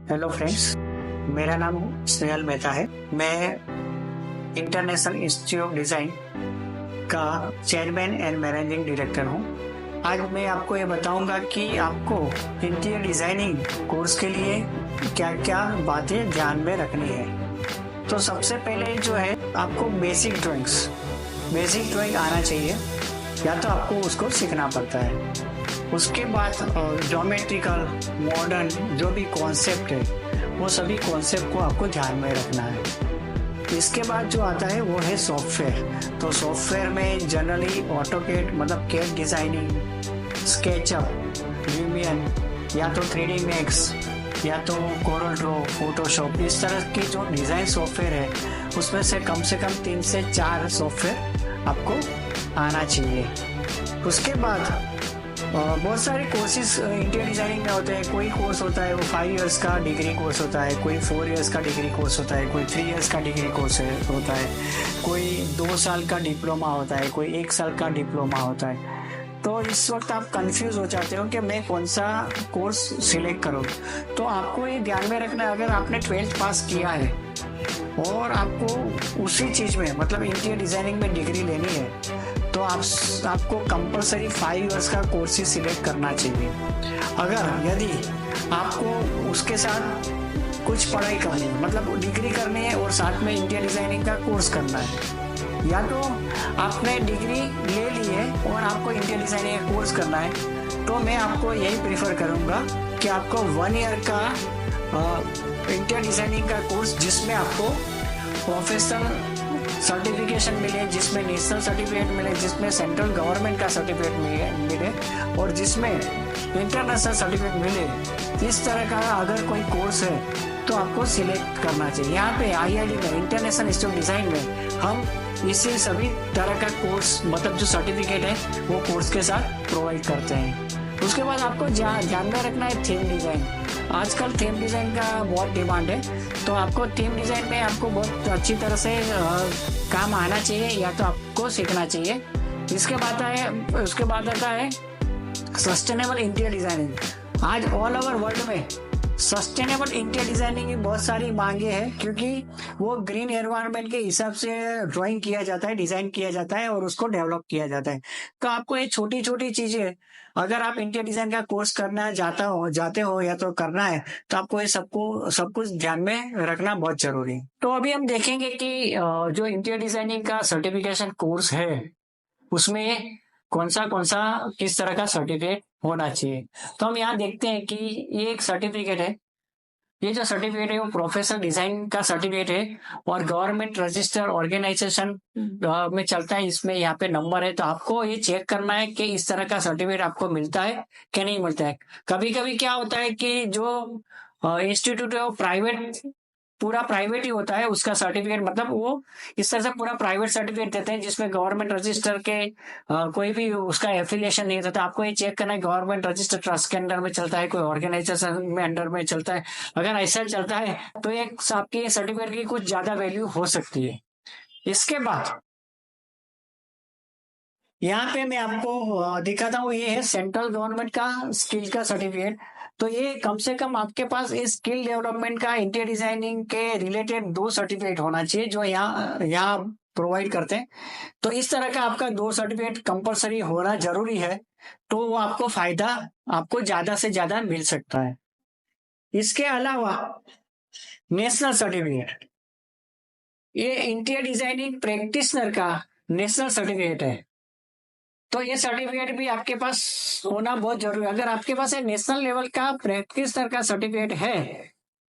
Hello friends, मेरा नाम स्नेहल मेहता है। मैं इंटरनेशनल इंस्टीट्यूट ऑफ डिज़ाइन का चेयरमैन एंड मैनेजिंग डायरेक्टर हूँ। आज मैं आपको ये बताऊंगा कि आपको इंटीरियर डिज़ाइनिंग कोर्स के लिए क्या क्या बातें ध्यान में रखनी है। तो सबसे पहले जो है, आपको बेसिक ड्राइंग आना चाहिए, या तो आपको उसको सीखना पड़ता है। उसके बाद ज्योमेट्रिकल मॉडर्न जो भी कॉन्सेप्ट है, वो सभी कॉन्सेप्ट को आपको ध्यान में रखना है। इसके बाद जो आता है वो है सॉफ्टवेयर। तो सॉफ्टवेयर में जनरली ऑटोकैड मतलब कैड डिजाइनिंग, स्केचअप, लुमियन, या तो 3D मैक्स, या तो कोरल ड्रॉ, फोटोशॉप, इस तरह की जो डिज़ाइन सॉफ्टवेयर है उसमें से कम 3 से 4 सॉफ्टवेयर आपको आना चाहिए। उसके बाद बहुत सारे कोर्सेज इंटीरियर डिजाइनिंग में होते हैं। कोई कोर्स होता है वो 5 इयर्स का डिग्री कोर्स होता है, कोई 4 इयर्स का डिग्री कोर्स होता है, कोई 3 इयर्स का डिग्री कोर्स होता है, कोई 2 साल का डिप्लोमा होता है, कोई 1 साल का डिप्लोमा होता है। तो इस वक्त आप कंफ्यूज हो जाते हो कि मैं कौन सा कोर्स सिलेक्ट करूँ। तो आपको ये ध्यान में रखना है, अगर आपने 12th पास किया है और आपको उसी चीज़ में मतलब इंटीरियर डिजाइनिंग में डिग्री लेनी है, तो आपको कंपलसरी 5 इयर्स का कोर्स ही सिलेक्ट करना चाहिए। यदि आपको उसके साथ कुछ पढ़ाई करनी है, मतलब डिग्री करनी है और साथ में इंटीरियर डिजाइनिंग का कोर्स करना है, या तो आपने डिग्री ले ली है और आपको इंटीरियर डिजाइनिंग का कोर्स करना है, तो मैं आपको यही प्रीफर करूँगा कि आपको 1 ईयर का इंटीरियर डिजाइनिंग का कोर्स, जिसमें आपको प्रोफेशनल सर्टिफिकेशन मिले, जिसमें नेशनल सर्टिफिकेट मिले, जिसमें सेंट्रल गवर्नमेंट का सर्टिफिकेट मिले और जिसमें इंटरनेशनल सर्टिफिकेट मिले, इस तरह का अगर कोई कोर्स है तो आपको सिलेक्ट करना चाहिए। यहाँ पे IID में, इंटरनेशनल इंस्टीट्यूट ऑफ डिज़ाइन में, हम इसी सभी तरह का कोर्स मतलब जो सर्टिफिकेट है वो कोर्स के साथ प्रोवाइड करते हैं। उसके बाद आपको ध्यान में रखना है थीम डिज़ाइन। आजकल थीम डिज़ाइन का बहुत डिमांड है, तो आपको थीम डिज़ाइन में आपको बहुत अच्छी तरह से काम आना चाहिए, या तो आपको सीखना चाहिए। उसके बाद आता है सस्टेनेबल इंटीरियर डिज़ाइनिंग। आज ऑल ओवर वर्ल्ड में सस्टेनेबल इंटीरियर डिजाइनिंग की बहुत सारी मांगे हैं, क्योंकि वो ग्रीन एनवायरनमेंट के हिसाब से ड्राइंग किया जाता है, डिजाइन किया जाता है और उसको डेवलप किया जाता है। तो आपको ये छोटी छोटी चीजें, अगर आप इंटीरियर डिजाइन का कोर्स करना जाते हो या तो करना है, तो आपको ये सब कुछ ध्यान में रखना बहुत जरूरी है। तो अभी हम देखेंगे कि जो इंटीरियर डिजाइनिंग का सर्टिफिकेशन कोर्स है उसमें कौन सा किस तरह का सर्टिफिकेट होना चाहिए। तो हम यहाँ देखते हैं कि ये एक सर्टिफिकेट है। ये जो सर्टिफिकेट है वो प्रोफेशनल डिजाइन का सर्टिफिकेट है और गवर्नमेंट रजिस्टर ऑर्गेनाइजेशन में चलता है। इसमें यहाँ पे नंबर है, तो आपको ये चेक करना है कि इस तरह का सर्टिफिकेट आपको मिलता है कि नहीं मिलता है। कभी कभी क्या होता है कि जो इंस्टीट्यूट है वो पूरा प्राइवेट ही होता है, उसका सर्टिफिकेट मतलब वो इस तरह से पूरा प्राइवेट सर्टिफिकेट देते हैं जिसमें गवर्नमेंट रजिस्टर के कोई भी उसका एफिलिएशन नहीं रहता। आपको ये चेक करना है गवर्नमेंट रजिस्टर ट्रस्ट के अंडर में चलता है, कोई ऑर्गेनाइजेशन में अंडर में चलता है। अगर ऐसा चलता है तो ये आपकी सर्टिफिकेट की कुछ ज्यादा वैल्यू हो सकती है। इसके बाद यहाँ पे मैं आपको दिखाता हूँ, ये है सेंट्रल गवर्नमेंट का स्किल का सर्टिफिकेट। तो ये कम से कम आपके पास इस स्किल डेवलपमेंट का इंटीरियर डिजाइनिंग के रिलेटेड 2 सर्टिफिकेट होना चाहिए जो यहाँ प्रोवाइड करते हैं। तो इस तरह का आपका 2 सर्टिफिकेट कंपलसरी होना जरूरी है, तो वो आपको फायदा आपको ज्यादा से ज्यादा मिल सकता है। इसके अलावा नेशनल सर्टिफिकेट, ये इंटीरियर डिजाइनिंग प्रैक्टिशनर का नेशनल सर्टिफिकेट है। तो ये सर्टिफिकेट भी आपके पास होना बहुत जरूरी है। अगर आपके पास नेशनल लेवल का प्रैक्टिशनर का सर्टिफिकेट है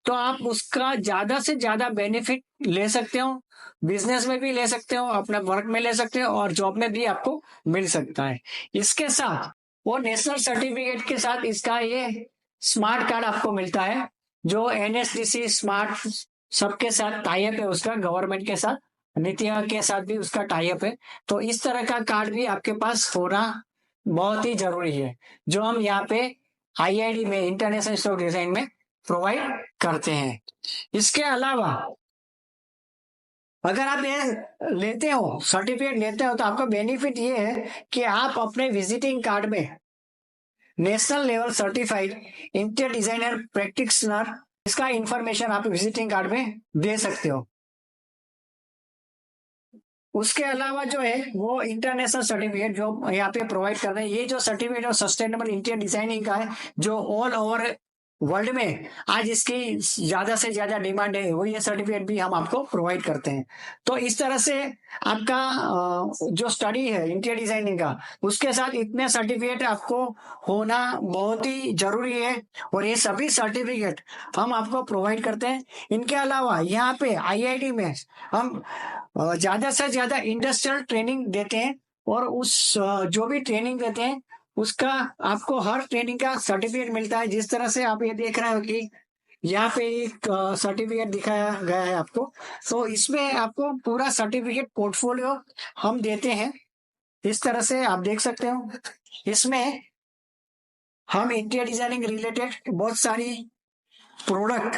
तो आप उसका ज्यादा से ज्यादा बेनिफिट ले सकते हो, बिजनेस में भी ले सकते हो, अपने वर्क में ले सकते हो और जॉब में भी आपको मिल सकता है। इसके साथ वो नेशनल सर्टिफिकेट के साथ इसका ये स्मार्ट कार्ड आपको मिलता है, जो NSDC स्मार्ट सबके साथ टाई अप है, उसका गवर्नमेंट के साथ, नीति आयोग के साथ भी उसका टाई अप है। तो इस तरह का कार्ड भी आपके पास होना बहुत ही जरूरी है, जो हम यहाँ पे IID में, इंटरनेशनल इंस्टीट्यूट ऑफ डिजाइन में प्रोवाइड करते हैं। इसके अलावा अगर आप ये लेते हो, सर्टिफिकेट लेते हो, तो आपका बेनिफिट ये है कि आप अपने विजिटिंग कार्ड में national level certified interior designer practitioner इसका इंफॉर्मेशन आप विजिटिंग कार्ड में दे सकते हो। उसके अलावा जो है वो इंटरनेशनल सर्टिफिकेट जो यहाँ पे प्रोवाइड कर रहे हैं, ये जो सर्टिफिकेट और सस्टेनेबल इंटीरियर डिजाइनिंग का है, जो ऑल ओवर वर्ल्ड में आज इसकी ज्यादा से ज्यादा डिमांड है, वो ये सर्टिफिकेट भी हम आपको प्रोवाइड करते हैं। तो इस तरह से आपका जो स्टडी है इंटीरियर डिजाइनिंग का, उसके साथ इतने सर्टिफिकेट आपको होना बहुत ही जरूरी है, और ये सभी सर्टिफिकेट हम आपको प्रोवाइड करते हैं। इनके अलावा यहाँ पे आईआईटी में हम ज्यादा से ज्यादा इंडस्ट्रियल ट्रेनिंग देते हैं, और उस जो भी ट्रेनिंग देते हैं उसका आपको हर ट्रेनिंग का सर्टिफिकेट मिलता है। जिस तरह से आप ये देख रहे हो कि यहाँ पे एक सर्टिफिकेट दिखाया गया है आपको, तो इसमें आपको पूरा सर्टिफिकेट पोर्टफोलियो हम देते हैं। इस तरह से आप देख सकते हो, इसमें हम इंटीरियर डिजाइनिंग रिलेटेड बहुत सारी प्रोडक्ट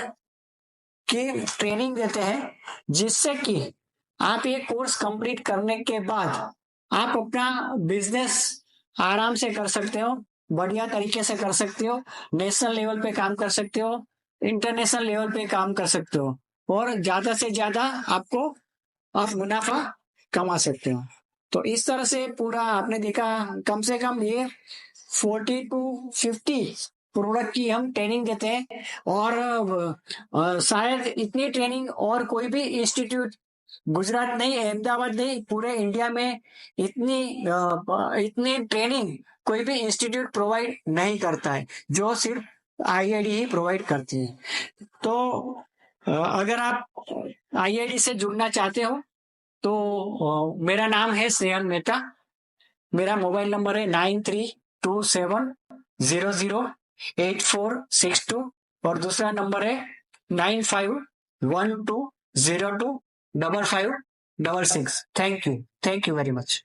की ट्रेनिंग देते हैं, जिससे कि आप ये कोर्स कंप्लीट करने के बाद आप अपना बिजनेस आराम से कर सकते हो, बढ़िया तरीके से कर सकते हो, नेशनल लेवल पे काम कर सकते हो, इंटरनेशनल लेवल पे काम कर सकते हो, और ज्यादा से ज्यादा आप मुनाफा कमा सकते हो। तो इस तरह से पूरा आपने देखा, कम से कम ये 40 to 50 प्रोडक्ट की हम ट्रेनिंग देते हैं, और शायद इतनी ट्रेनिंग और कोई भी इंस्टीट्यूट गुजरात नहीं, अहमदाबाद नहीं, पूरे इंडिया में इतनी ट्रेनिंग कोई भी इंस्टीट्यूट प्रोवाइड नहीं करता है, जो सिर्फ आईआईटी ही प्रोवाइड करती है। तो अगर आप आईआईटी से जुड़ना चाहते हो तो मेरा नाम है स्नेहल मेहता, मेरा मोबाइल नंबर है 9327008462, और दूसरा नंबर है 9512025566। Thank you very much.